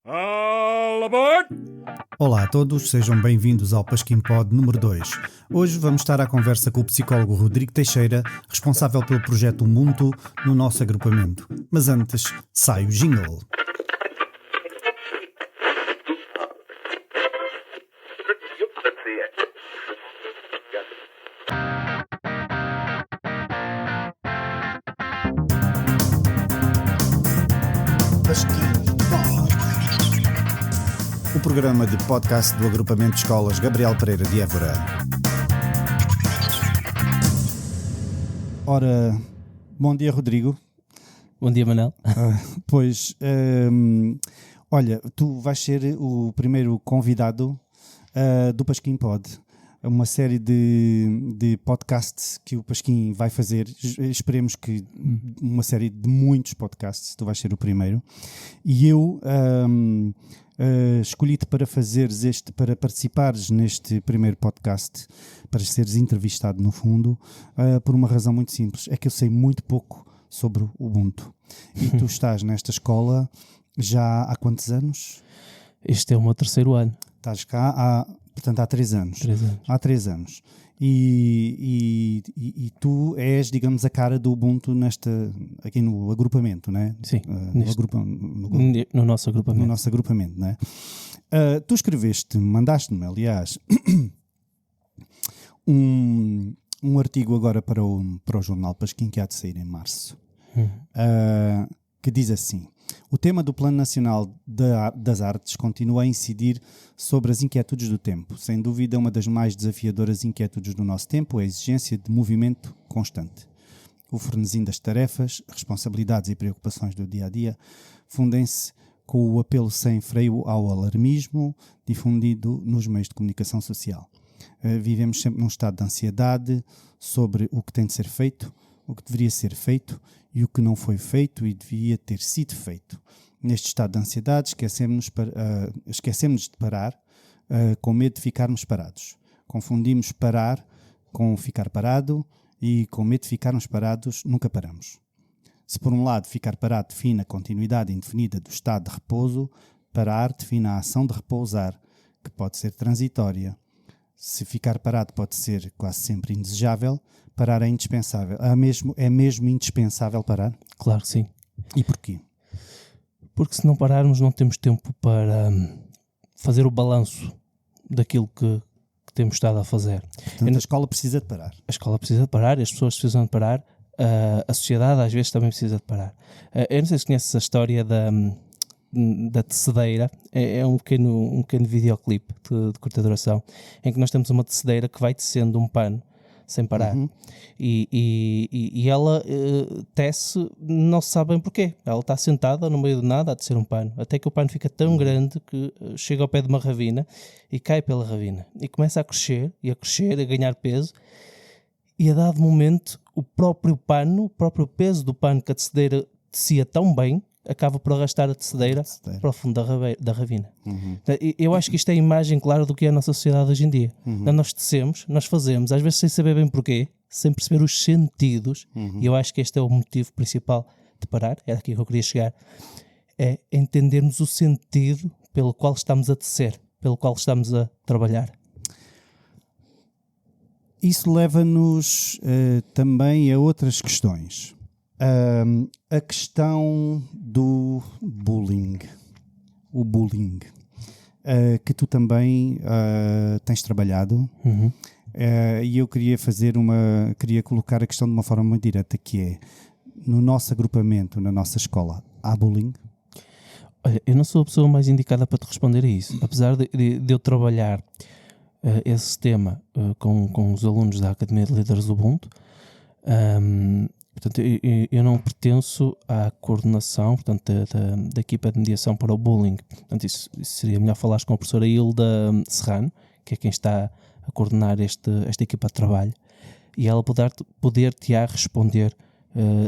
All aboard! Olá a todos, sejam bem-vindos ao Pasquim Pod número 2. Hoje vamos estar à conversa com o psicólogo Rodrigo Teixeira, responsável pelo projeto Ubuntu no nosso agrupamento. Mas antes, sai o jingle. O programa de podcast do agrupamento de escolas Gabriel Pereira de Évora. Ora, bom dia Rodrigo. Bom dia, Manel. Olha, tu vais ser o primeiro convidado do Pasquim Pod. Uma série de podcasts que o Pasquim vai fazer. Esperemos que uma série de muitos podcasts. Tu vais ser o primeiro. E eu escolhi-te para para participares neste primeiro podcast, para seres entrevistado no fundo, por uma razão muito simples. É que eu sei muito pouco sobre o Ubuntu. E tu estás nesta escola já há quantos anos? Este é o meu terceiro ano. Estás cá portanto, há 3 anos. 3 anos. Há 3 anos. E tu és, digamos, a cara do Ubuntu aqui no agrupamento, não é? Sim. No nosso agrupamento. No nosso agrupamento, não é? Tu mandaste-me, aliás, um artigo agora para o Jornal Pasquim, que há de sair em março, que diz assim: o tema do Plano Nacional das Artes continua a incidir sobre as inquietudes do tempo. Sem dúvida, uma das mais desafiadoras inquietudes do nosso tempo é a exigência de movimento constante. O frenesim das tarefas, responsabilidades e preocupações do dia-a-dia fundem-se com o apelo sem freio ao alarmismo difundido nos meios de comunicação social. Vivemos sempre num estado de ansiedade sobre o que tem de ser feito, o que deveria ser feito e o que não foi feito e devia ter sido feito. Neste estado de ansiedade, esquecemos de parar, com medo de ficarmos parados. Confundimos parar com ficar parado e, com medo de ficarmos parados, nunca paramos. Se por um lado ficar parado define a continuidade indefinida do estado de repouso, parar define a ação de repousar, que pode ser transitória. Se ficar parado pode ser quase sempre indesejável, parar é indispensável. É mesmo indispensável parar? Claro que sim. E porquê? Porque se não pararmos não temos tempo para fazer o balanço daquilo que temos estado a fazer. Portanto, a escola precisa de parar. A escola precisa de parar, as pessoas precisam de parar, a sociedade às vezes também precisa de parar. Eu não sei se conheces a história da tecedeira. É um pequeno videoclipe de curta duração, em que nós temos uma tecedeira que vai tecendo um pano sem parar. E ela tece, não se sabe bem porquê. Ela está sentada no meio do nada a tecer um pano, até que o pano fica tão grande que chega ao pé de uma ravina e cai pela ravina e começa a crescer, a ganhar peso, e a dado momento o próprio peso do pano que a tecedeira tecia tão bem acaba por arrastar a tecedeira para o fundo da ravina. Eu acho que isto é a imagem clara do que é a nossa sociedade hoje em dia. Nós tecemos, nós fazemos, às vezes sem saber bem porquê, sem perceber os sentidos, e eu acho que este é o motivo principal de parar. Era aqui que eu queria chegar, é entendermos o sentido pelo qual estamos a tecer, pelo qual estamos a trabalhar. Isso leva-nos também a outras questões. A questão do bullying, o bullying, que tu também tens trabalhado, e eu queria colocar a questão de uma forma muito direta, que é: no nosso agrupamento, na nossa escola, há bullying? Olha, eu não sou a pessoa mais indicada para te responder a isso, apesar de eu trabalhar esse tema com os alunos da Academia de Líderes do Ubuntu. Portanto, eu não pertenço à coordenação, portanto, da equipa de mediação para o bullying. Portanto, isso seria melhor falares com a professora Hilda Serrano, que é quem está a coordenar esta equipa de trabalho, e ela poder-te responder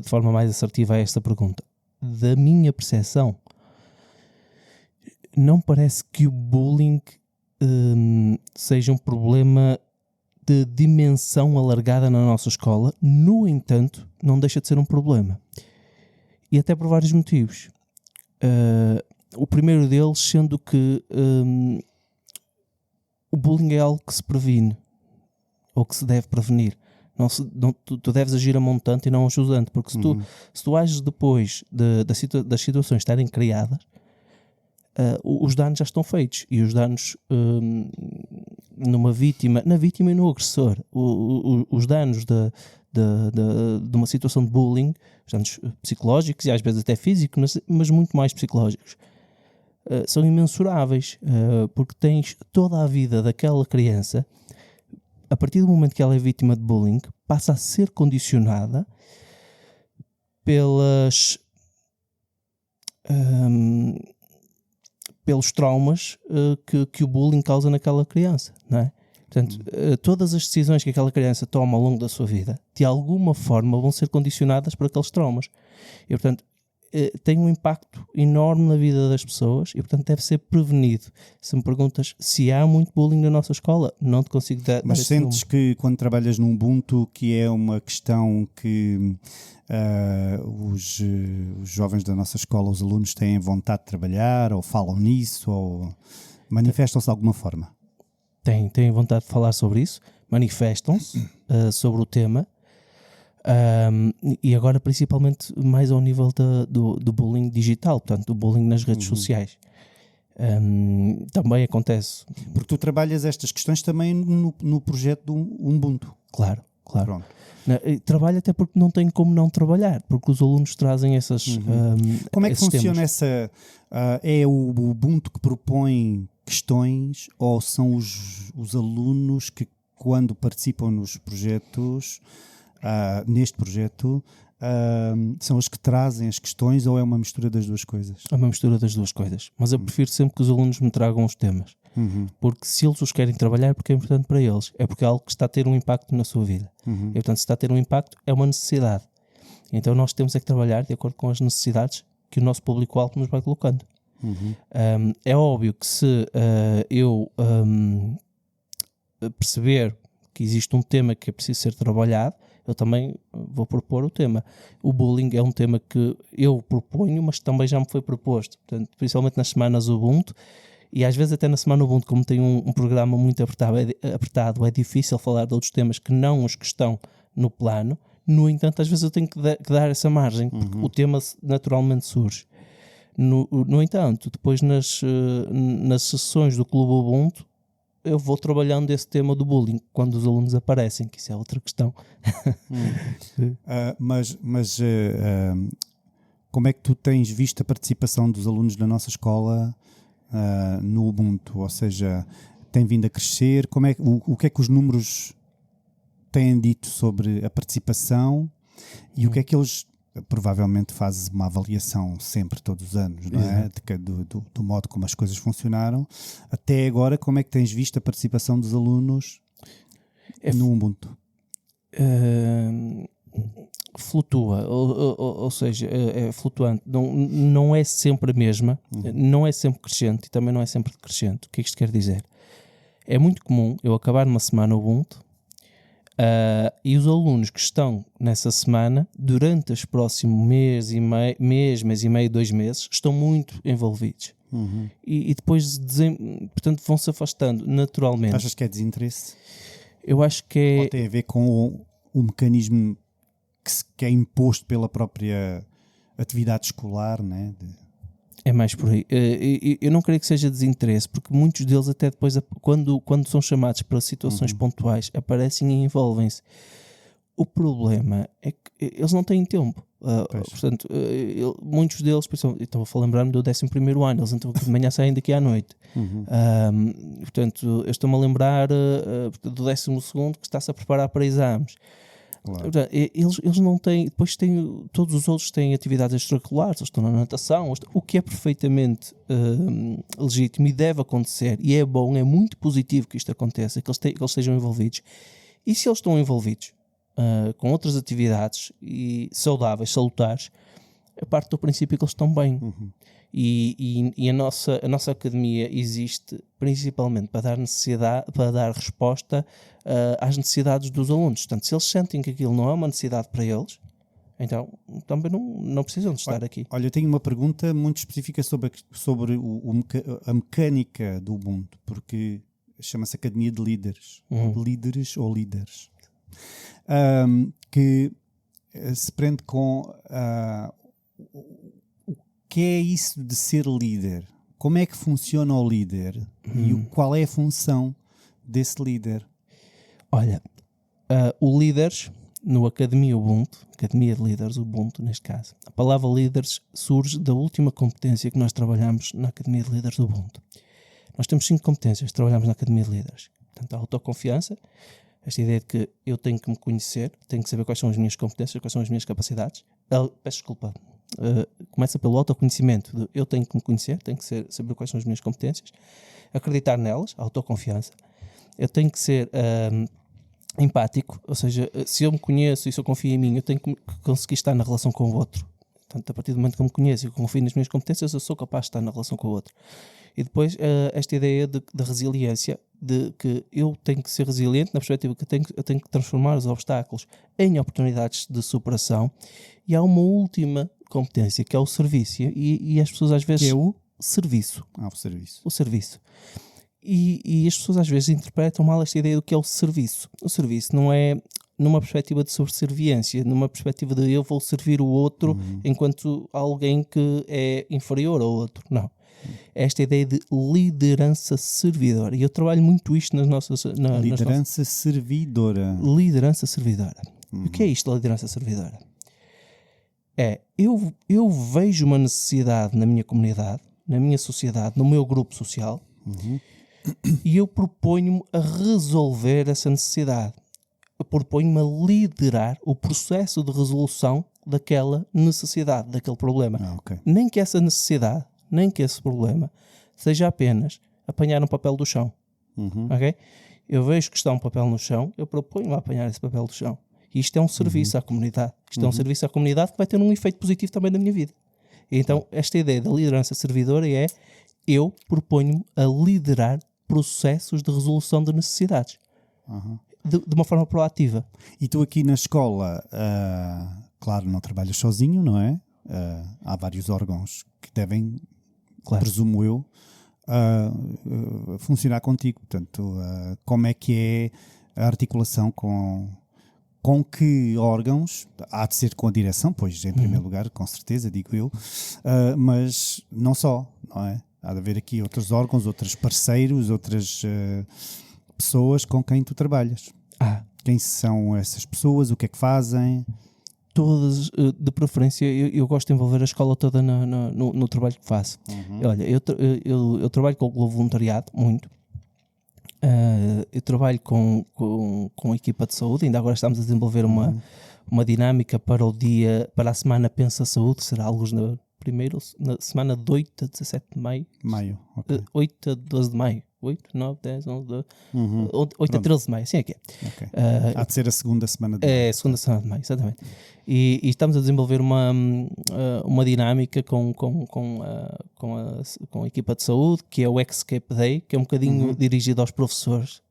de forma mais assertiva a esta pergunta. Da minha percepção, não parece que o bullying seja um problema de dimensão alargada na nossa escola. No entanto, não deixa de ser um problema. E até por vários motivos. O primeiro deles sendo que o bullying é algo que se previne, ou que se deve prevenir. Tu deves agir a montante e não ajudante, porque se tu ages depois das situações estarem criadas, os danos já estão feitos, e os danos na vítima e no agressor, os danos de uma situação de bullying, os danos psicológicos e às vezes até físicos, mas muito mais psicológicos, são imensuráveis, porque tens toda a vida daquela criança. A partir do momento que ela é vítima de bullying, passa a ser condicionada pelos traumas que o bullying causa naquela criança, não é? Portanto, todas as decisões que aquela criança toma ao longo da sua vida, de alguma forma, vão ser condicionadas por aqueles traumas. E, portanto, tem um impacto enorme na vida das pessoas e, portanto, deve ser prevenido. Se me perguntas se há muito bullying na nossa escola, não te consigo dar. Mas sentes que quando trabalhas no Ubuntu, que é uma questão que os jovens da nossa escola, os alunos, têm vontade de trabalhar, ou falam nisso, ou manifestam-se de alguma forma? Têm vontade de falar sobre isso, manifestam-se sobre o tema. E agora principalmente mais ao nível do bullying digital, portanto, do bullying nas redes sociais. Também acontece. Porque tu trabalhas estas questões também no projeto do Ubuntu. Claro. Pronto. Trabalho até porque não tem como não trabalhar, porque os alunos trazem essas como é que funciona temas. essa... é o Ubuntu que propõe questões, ou são os alunos que, quando participam nos projetos... neste projeto, são os que trazem as questões, ou é uma mistura das duas coisas? É uma mistura das duas coisas, mas eu prefiro sempre que os alunos me tragam os temas, porque se eles os querem trabalhar, é porque é importante para eles, é porque é algo que está a ter um impacto na sua vida, e portanto, se está a ter um impacto, é uma necessidade. Então nós temos é que trabalhar de acordo com as necessidades que o nosso público-alvo nos vai colocando. É óbvio que se eu perceber que existe um tema que é preciso ser trabalhado, eu também vou propor o tema. O bullying é um tema que eu proponho, mas também já me foi proposto. Portanto, principalmente nas semanas Ubuntu, e às vezes até na semana Ubuntu, como tem um programa muito apertado, é difícil falar de outros temas que não os que estão no plano. No entanto, às vezes eu tenho que dar essa margem, porque o tema naturalmente surge. No entanto, depois nas sessões do Clube Ubuntu, eu vou trabalhando esse tema do bullying quando os alunos aparecem, que isso é outra questão. Mas como é que tu tens visto a participação dos alunos da nossa escola no Ubuntu? Ou seja, tem vindo a crescer? O que é que os números têm dito sobre a participação? E o que é que eles... Provavelmente fazes uma avaliação sempre, todos os anos, não é? Do modo como as coisas funcionaram. Até agora, como é que tens visto a participação dos alunos no Ubuntu? Flutua, ou seja, é flutuante. Não é sempre a mesma, não é sempre crescente e também não é sempre decrescente. O que é que isto quer dizer? É muito comum eu acabar uma semana Ubuntu, e os alunos que estão nessa semana, durante os próximos mês e meio, 2 meses, estão muito envolvidos. E depois, portanto, vão se afastando naturalmente. Achas que é desinteresse? Eu acho que é... Ou tem a ver com o mecanismo que é imposto pela própria atividade escolar, né? É mais por aí. Eu não creio que seja desinteresse, porque muitos deles até depois, quando são chamados para situações pontuais, aparecem e envolvem-se. O problema é que eles não têm tempo. Portanto, muitos deles, por exemplo, eu estou a lembrar-me do 11º ano, eles então de manhã saem daqui à noite. Portanto, eu estou-me a lembrar do 12º que está-se a preparar para exames. Claro. Eles não têm, depois todos os outros têm atividades extracurriculares, eles estão na natação, o que é perfeitamente legítimo e deve acontecer, e é bom, é muito positivo que isto aconteça, que eles estejam envolvidos. E se eles estão envolvidos com outras atividades e saudáveis, salutares, a parte do princípio que eles estão bem. E a nossa academia existe principalmente para dar resposta às necessidades dos alunos. Portanto, se eles sentem que aquilo não é uma necessidade para eles, Então, também não precisam de estar aqui. Olha, eu tenho uma pergunta muito específica sobre a mecânica do Ubuntu, porque chama-se Academia de Líderes. Líderes ou líderes. Que se prende com o que é isso de ser líder. Como é que funciona o líder? E qual é a função desse líder? Olha, o líderes... No Academia Ubuntu, Academia de Líderes Ubuntu, neste caso, a palavra líderes surge da última competência que nós trabalhamos na Academia de Líderes Ubuntu. Nós temos 5 competências que trabalhamos na Academia de Líderes. Portanto, a autoconfiança, esta ideia de que eu tenho que me conhecer, tenho que saber quais são as minhas competências, quais são as minhas capacidades. Peço desculpa. Começa pelo autoconhecimento. Eu tenho que me conhecer, tenho que saber quais são as minhas competências, acreditar nelas, a autoconfiança. Eu tenho que ser... empático, ou seja, se eu me conheço e se eu confio em mim, eu tenho que conseguir estar na relação com o outro. Portanto, a partir do momento que eu me conheço e confio nas minhas competências, eu sou capaz de estar na relação com o outro. E depois, esta ideia de resiliência, de que eu tenho que ser resiliente, na perspectiva que eu tenho que transformar os obstáculos em oportunidades de superação. E há uma última competência, que é o serviço. E as pessoas às vezes... Que é o? Serviço. O serviço. O serviço. E as pessoas às vezes interpretam mal esta ideia do que é o serviço. O serviço não é numa perspectiva de subserviência, numa perspectiva de eu vou servir o outro enquanto alguém que é inferior ao outro. Não. É esta ideia de liderança servidora. E eu trabalho muito isto nas nossas... Liderança servidora. Liderança servidora. O que é isto da liderança servidora? Eu vejo uma necessidade na minha comunidade, na minha sociedade, no meu grupo social... E eu proponho-me a resolver essa necessidade. Eu proponho-me a liderar o processo de resolução daquela necessidade, daquele problema. Okay. Nem que essa necessidade, nem que esse problema seja apenas apanhar um papel do chão. Okay? Eu vejo que está um papel no chão, eu proponho-me a apanhar esse papel do chão. E isto é um serviço à comunidade. Isto é um serviço à comunidade que vai ter um efeito positivo também na minha vida. E então, esta ideia da liderança servidora é: eu proponho-me a liderar processos de resolução de necessidades de uma forma proativa. E tu aqui na escola, claro, não trabalhas sozinho, não é? Há vários órgãos que devem, presumo eu, funcionar contigo. Portanto, como é que é a articulação com que órgãos? Há de ser com a direção, pois em primeiro lugar, com certeza, digo eu, mas não só, não é? Há de haver aqui outros órgãos, outros parceiros, outras pessoas com quem tu trabalhas. Quem são essas pessoas? O que é que fazem? Todas, de preferência, eu gosto de envolver a escola toda no trabalho que faço. Olha, eu trabalho com o voluntariado, muito. Eu trabalho com a equipa de saúde. Ainda agora estamos a desenvolver uma dinâmica para a semana Pensa Saúde, será alguns na semana de 8 a 17 de maio. 8 a 12 de maio. 8, 9, 10, 11, 12, 8 a 13 de maio, assim é que é. Okay. Há de ser a segunda semana de maio. É a segunda semana de maio, exatamente. E estamos a desenvolver uma dinâmica com a equipa de saúde, que é o Escape Day, que é um bocadinho dirigido aos professores.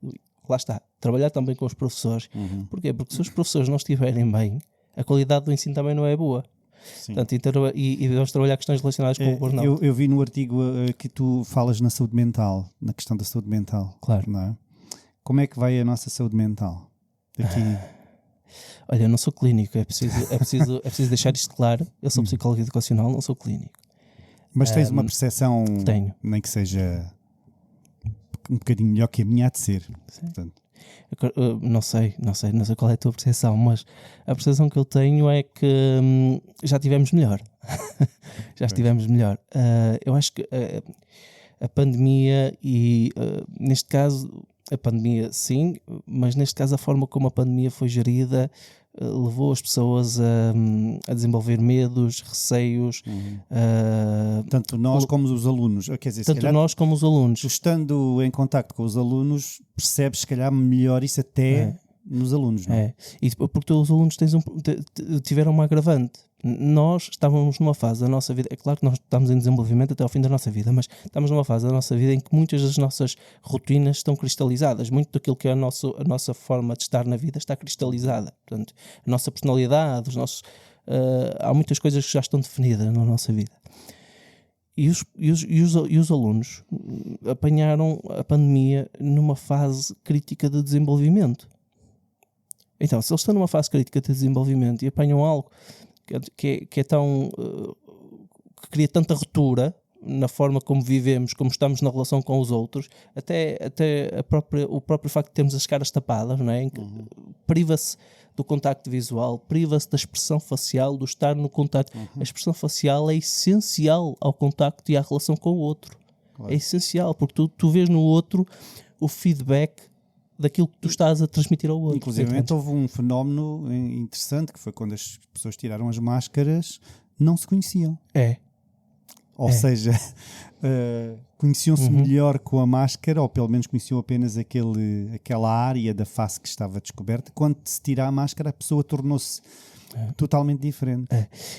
Lá está, trabalhar também com os professores. Porquê? Porque se os professores não estiverem bem, a qualidade do ensino também não é boa. Portanto, e vamos trabalhar questões relacionadas com o burnout. Eu vi no artigo que tu falas na saúde mental, na questão da saúde mental. Claro. Não é? Como é que vai a nossa saúde mental? Daqui... Olha, eu não sou clínico, é preciso deixar isto claro. Eu sou psicólogo educacional, não sou clínico. Mas tens uma percepção, tenho. Nem que seja um bocadinho melhor que a minha, há de ser. Portanto. Não sei qual é a tua percepção, mas a percepção que eu tenho é que já estivemos melhor. Já estivemos melhor. Eu acho que a pandemia neste caso, a pandemia sim, mas neste caso a forma como a pandemia foi gerida levou as pessoas a desenvolver medos, receios. Tanto nós como os alunos. Quer dizer, tanto nós como os alunos. Tu estando em contacto com os alunos, percebes se calhar melhor isso até nos alunos, não é? E porque os alunos tiveram uma agravante. Nós estávamos numa fase da nossa vida, é claro que nós estamos em desenvolvimento até ao fim da nossa vida, mas estamos numa fase da nossa vida em que muitas das nossas rotinas estão cristalizadas, muito daquilo que é a nossa forma de estar na vida está cristalizada. Portanto, a nossa personalidade, há muitas coisas que já estão definidas na nossa vida. E os alunos apanharam a pandemia numa fase crítica de desenvolvimento. Então, se eles estão numa fase crítica de desenvolvimento e apanham algo que é tão... que cria tanta ruptura na forma como vivemos, como estamos na relação com os outros, até o próprio facto de termos as caras tapadas, não é? Priva-se do contacto visual, priva-se da expressão facial, do estar no contacto. A expressão facial é essencial ao contacto e à relação com o outro. Claro. É essencial, porque tu vês no outro o feedback daquilo que tu estás a transmitir ao outro. Inclusive, houve um fenómeno interessante, que foi quando as pessoas tiraram as máscaras, não se conheciam. Ou seja, conheciam-se melhor com a máscara, ou pelo menos conheciam apenas aquela área da face que estava descoberta. Quando se tira a máscara, a pessoa tornou-se totalmente diferente.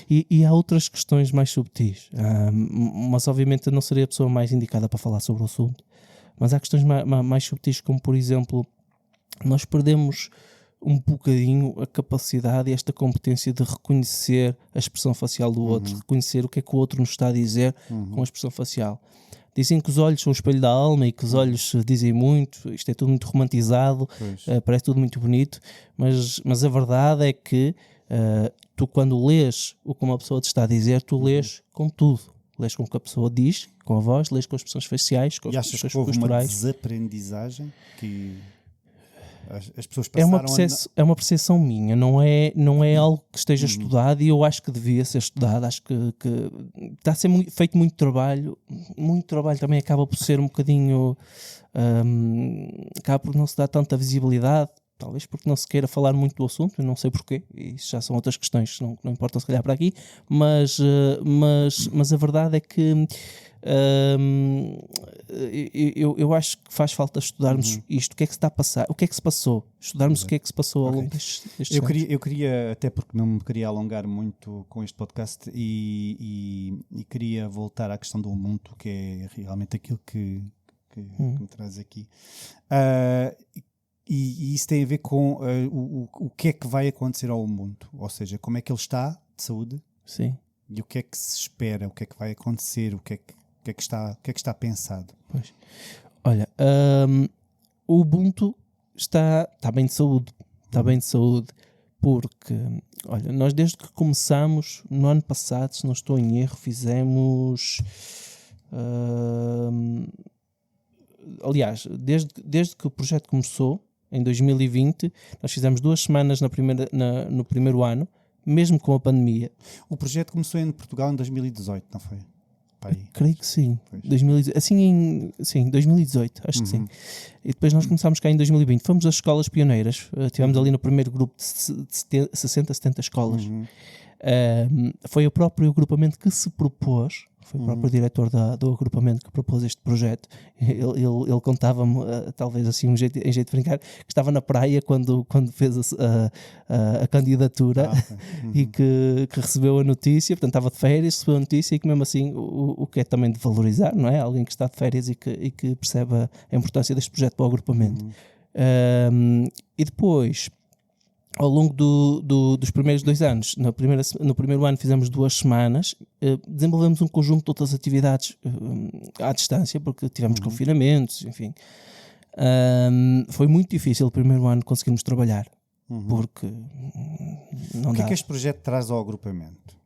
E há outras questões mais subtis, mas obviamente eu não seria a pessoa mais indicada para falar sobre o assunto. Mas há questões mais subtis, como por exemplo, nós perdemos um bocadinho a capacidade e esta competência de reconhecer a expressão facial do outro, reconhecer o que é que o outro nos está a dizer com a expressão facial. Dizem que os olhos são o espelho da alma e que os olhos dizem muito, isto é tudo muito romantizado, parece tudo muito bonito, mas a verdade é que tu, quando lês o que uma pessoa te está a dizer, tu lês com tudo. Lês com o que a pessoa diz, com a voz, lês com as expressões faciais, com as expressões posturais. Houve uma desaprendizagem que as pessoas passaram é uma percepção minha, não é algo que esteja estudado, e eu acho que devia ser estudado. Acho que está a ser feito muito trabalho também acaba por ser um bocadinho acaba por não se dar tanta visibilidade, talvez porque não se queira falar muito do assunto, eu não sei porquê, e isso já são outras questões que não importam se calhar para aqui, mas a verdade é que eu acho que faz falta estudarmos isto, o que é que se está a passar, o que é que se passou, estudarmos o que é que se passou ao longo destes anos. Eu queria, até porque não me queria alongar muito com este podcast, e queria voltar à questão do Ubuntu, que é realmente aquilo que me traz aqui. E isso tem a ver com o que é que vai acontecer ao Ubuntu, ou seja, como é que ele está de saúde. Sim. E o que é que se espera, o que é que vai acontecer, o que é que está pensado. Pois. Olha, o Ubuntu está bem de saúde, bem de saúde, porque, olha, nós desde que começámos, no ano passado, se não estou em erro, fizemos... aliás, desde que o projeto começou, em 2020, nós fizemos 2 semanas no primeiro ano, mesmo com a pandemia. O projeto começou em Portugal em 2018, não foi? Creio que sim. 2018, acho que sim. E depois nós começámos cá em 2020. Fomos às escolas pioneiras. Estivemos ali no primeiro grupo de 60, 70 escolas. Foi o próprio agrupamento que se propôs. Foi o próprio diretor do agrupamento que propôs este projeto. Ele contava-me, talvez assim, em jeito de brincar, que estava na praia quando fez a candidatura e que recebeu a notícia, portanto estava de férias, recebeu a notícia, e que mesmo assim o que é também de valorizar, não é? Alguém que está de férias e que percebe a importância deste projeto para o agrupamento. E depois, ao longo dos primeiros 2 anos, no primeiro ano fizemos 2 semanas, desenvolvemos um conjunto de outras atividades à distância, porque tivemos confinamentos, enfim. Foi muito difícil o primeiro ano conseguirmos trabalhar, porque não dá. O que é que este projeto traz ao agrupamento?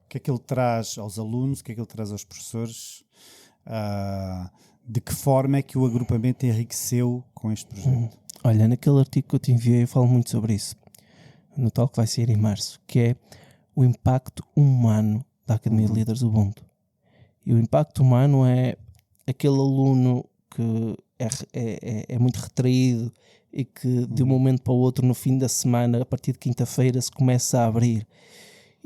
O que é que ele traz aos alunos? O que é que ele traz aos professores? De que forma é que o agrupamento enriqueceu com este projeto? Olha, naquele artigo que eu te enviei eu falo muito sobre isso, no tal que vai sair em março, que é o impacto humano da Academia de Líderes Ubuntu. E o impacto humano é aquele aluno que é muito retraído e que de um momento para o outro, no fim da semana, a partir de quinta-feira, se começa a abrir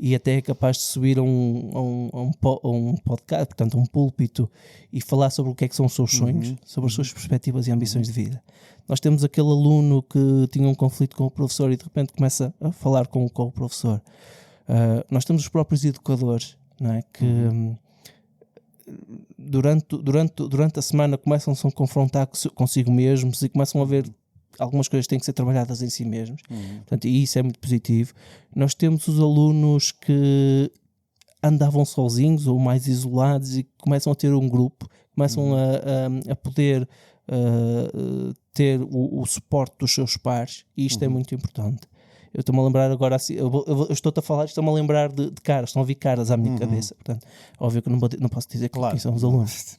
e até é capaz de subir a um podcast, portanto um púlpito, e falar sobre o que é que são os seus sonhos, sobre as suas perspectivas e ambições de vida. Nós temos aquele aluno que tinha um conflito com o professor e de repente começa a falar com o professor. Nós temos os próprios educadores, não é? Que durante a semana começam-se a confrontar consigo mesmos e começam a ver algumas coisas têm que ser trabalhadas em si mesmos. Portanto, e isso é muito positivo. Nós temos os alunos que andavam sozinhos ou mais isolados e começam a ter um grupo, começam a poder ter o suporte dos seus pares, e isto é muito importante. Eu estou-me a lembrar agora assim, eu estou-te a falar, estou-me a lembrar de caras, estão a vir caras à minha cabeça. Portanto, óbvio que eu não posso dizer quem são os alunos.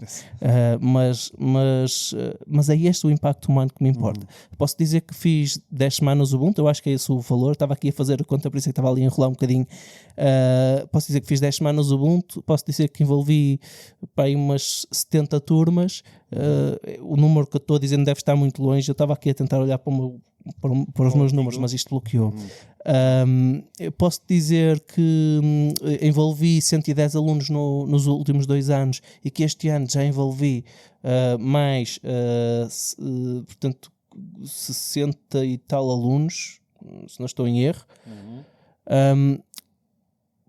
Mas é este o impacto humano que me importa. Posso dizer que fiz 10 semanas Ubuntu, eu acho que é esse o valor. Estava aqui a fazer a conta, por isso é que estava ali a enrolar um bocadinho. Posso dizer que fiz 10 semanas Ubuntu, posso dizer que envolvi para aí umas 70 turmas. O número que eu estou a dizer não deve estar muito longe. Eu estava aqui a tentar olhar para os meus números, mas isto bloqueou. Eu posso dizer que envolvi 110 alunos nos últimos 2 anos, e que este ano já envolvi mais, portanto, 60 e tal alunos, se não estou em erro.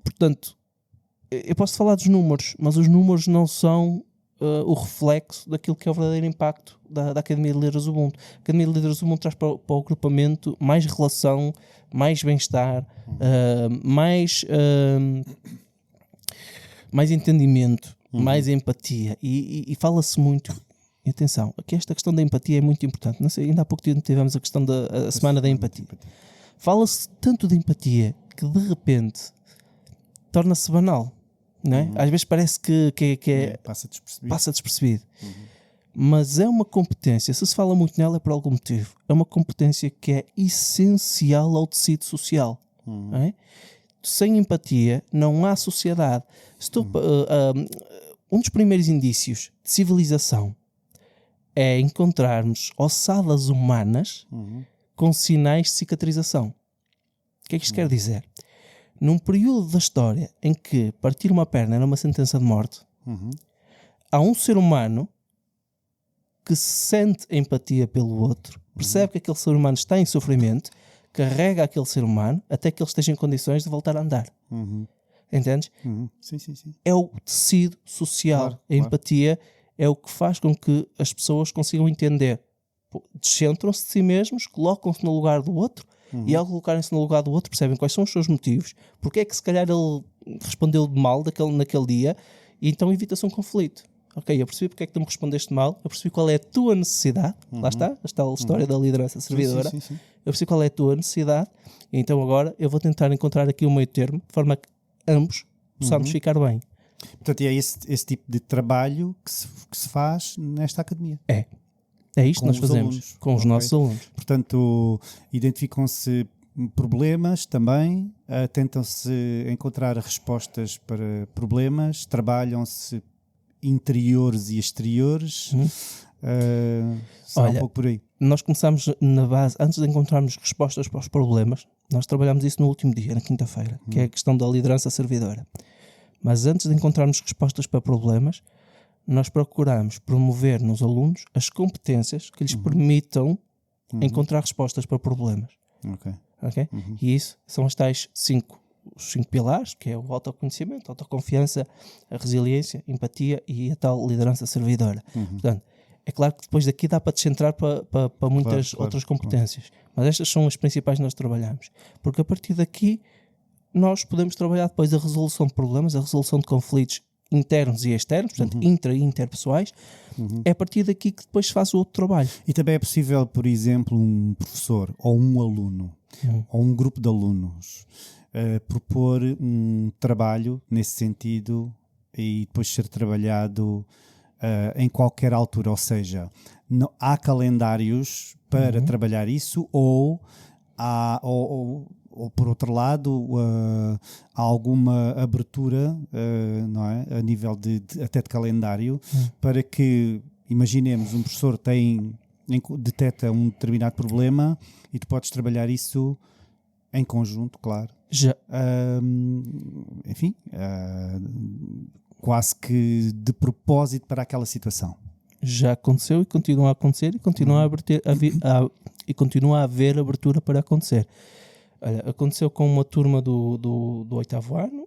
Portanto, eu posso falar dos números, mas os números não são o reflexo daquilo que é o verdadeiro impacto da Academia de Líderes Ubuntu. A Academia de Líderes Ubuntu traz para o agrupamento mais relação, mais bem-estar, mais entendimento, mais empatia, e fala-se muito. E atenção, aqui esta questão da empatia é muito importante. Não sei, ainda há pouco tempo tivemos a questão da semana da empatia. Fala-se tanto de empatia que de repente torna-se banal. Não é? Às vezes parece que passa despercebido. Mas é uma competência, se fala muito nela é por algum motivo, é uma competência que é essencial ao tecido social. Não é? Sem empatia não há sociedade. Um dos primeiros indícios de civilização é encontrarmos ossadas humanas com sinais de cicatrização. O que é que isto quer dizer? Num período da história em que partir uma perna era uma sentença de morte, há um ser humano que sente empatia pelo outro, percebe que aquele ser humano está em sofrimento, carrega aquele ser humano até que ele esteja em condições de voltar a andar. Entendes? Sim, sim, sim. É o tecido social. Claro, a empatia é o que faz com que as pessoas consigam entender. Descentram-se de si mesmos, colocam-se no lugar do outro, e ao colocarem-se no lugar do outro percebem quais são os seus motivos, porque é que se calhar ele respondeu de mal naquele dia, e então evita-se um conflito. Ok, eu percebi porque é que tu me respondeste mal, eu percebi qual é a tua necessidade, lá está, esta história da liderança servidora, Sim. eu percebi qual é a tua necessidade, e então agora eu vou tentar encontrar aqui um meio termo, de forma que ambos possamos ficar bem. Portanto, é esse tipo de trabalho que se faz nesta academia. É isto que nós fazemos alunos, com os nossos alunos. Portanto, identificam-se problemas também, tentam-se encontrar respostas para problemas, trabalham-se interiores e exteriores. Olha, um pouco por aí. Nós começamos na base, antes de encontrarmos respostas para os problemas, nós trabalhamos isso no último dia, na quinta-feira, que é a questão da liderança servidora. Mas antes de encontrarmos respostas para problemas, nós procuramos promover nos alunos as competências que lhes permitam encontrar respostas para problemas. Ok? E isso são os 5 pilares, que é o autoconhecimento, a autoconfiança, a resiliência, a empatia e a tal liderança servidora. Portanto, é claro que depois daqui dá para descentrar para muitas outras competências. Mas estas são as principais que nós trabalhamos. Porque a partir daqui nós podemos trabalhar depois a resolução de problemas, a resolução de conflitos internos e externos, portanto, intra e interpessoais. É a partir daqui que depois se faz o outro trabalho. E também é possível, por exemplo, um professor ou um aluno ou um grupo de alunos propor um trabalho nesse sentido e depois ser trabalhado em qualquer altura, ou seja, há calendários para trabalhar isso ou por outro lado há alguma abertura não é? A nível até de calendário para que, imaginemos, um professor detecta um determinado problema e tu podes trabalhar isso em conjunto, claro. Enfim, quase que de propósito para aquela situação. Já aconteceu e continua a acontecer e continua a haver abertura para acontecer. Olha, aconteceu com uma turma do 8º ano,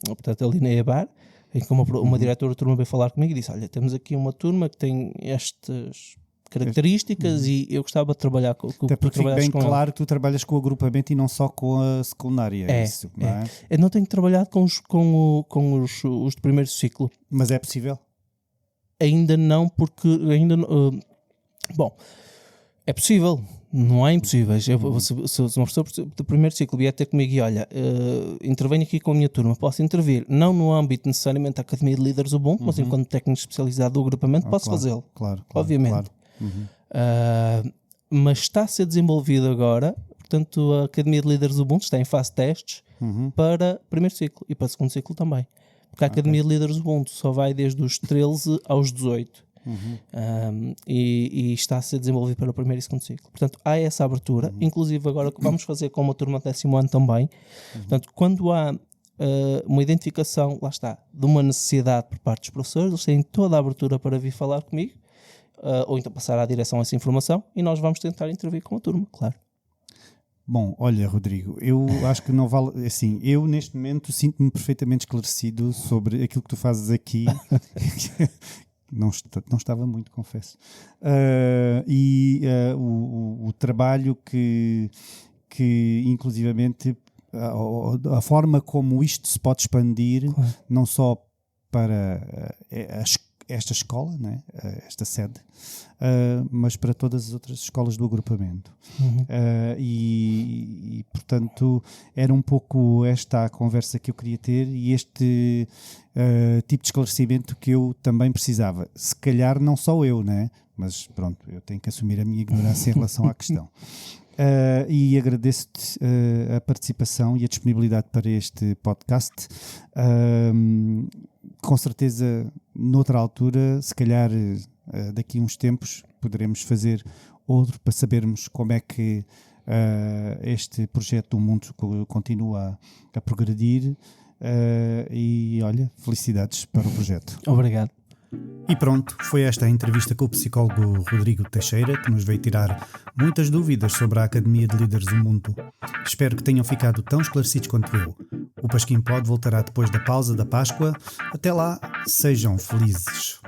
portanto ali na EBAR, em que uma diretora da turma veio falar comigo e disse: olha, temos aqui uma turma que tem estas características e eu gostava de trabalhar com até porque fica bem com claro que tu trabalhas com o agrupamento e não só com a secundária. Isso, não é? Eu não tenho trabalhado com os de primeiro ciclo. Mas é possível? Ainda não, porque ainda bom, é possível, não é impossível. Se uma pessoa do primeiro ciclo vier ter comigo e olha, intervenho aqui com a minha turma, posso intervir, não no âmbito necessariamente da Academia de Líderes Ubuntu, mas enquanto técnico especializado do agrupamento, posso fazê-lo. Claro, obviamente. Claro. Mas está a ser desenvolvido agora, portanto a Academia de Líderes Ubuntu está em fase de testes para primeiro ciclo e para segundo ciclo também. Porque a Academia de Líderes Ubuntu só vai desde os 13 aos 18. E está a ser desenvolvido para o primeiro e segundo ciclo. Portanto, há essa abertura, inclusive agora que vamos fazer com uma turma de 10º ano também. Portanto, quando há uma identificação, lá está, de uma necessidade por parte dos professores, eles têm toda a abertura para vir falar comigo, ou então passar à direção essa informação e nós vamos tentar intervir com a turma, claro. Bom, olha, Rodrigo, eu acho que não vale, assim, eu neste momento sinto-me perfeitamente esclarecido sobre aquilo que tu fazes aqui. Não estava muito, confesso. O trabalho que inclusivamente a forma como isto se pode expandir, não só para esta escola, né? Esta sede, mas para todas as outras escolas do agrupamento. E portanto era um pouco esta a conversa que eu queria ter e este tipo de esclarecimento que eu também precisava. Se calhar não só eu, né? Mas pronto, eu tenho que assumir a minha ignorância em relação à questão. E agradeço-te a participação e a disponibilidade para este podcast. Com certeza, noutra altura, se calhar daqui a uns tempos, poderemos fazer outro para sabermos como é que este projeto do mundo continua a progredir. E olha, felicidades para o projeto. Obrigado. E pronto, foi esta a entrevista com o psicólogo Rodrigo Teixeira, que nos veio tirar muitas dúvidas sobre a Academia de Líderes Ubuntu. Espero que tenham ficado tão esclarecidos quanto eu. O Pasquim Pod voltará depois da pausa da Páscoa. Até lá, sejam felizes.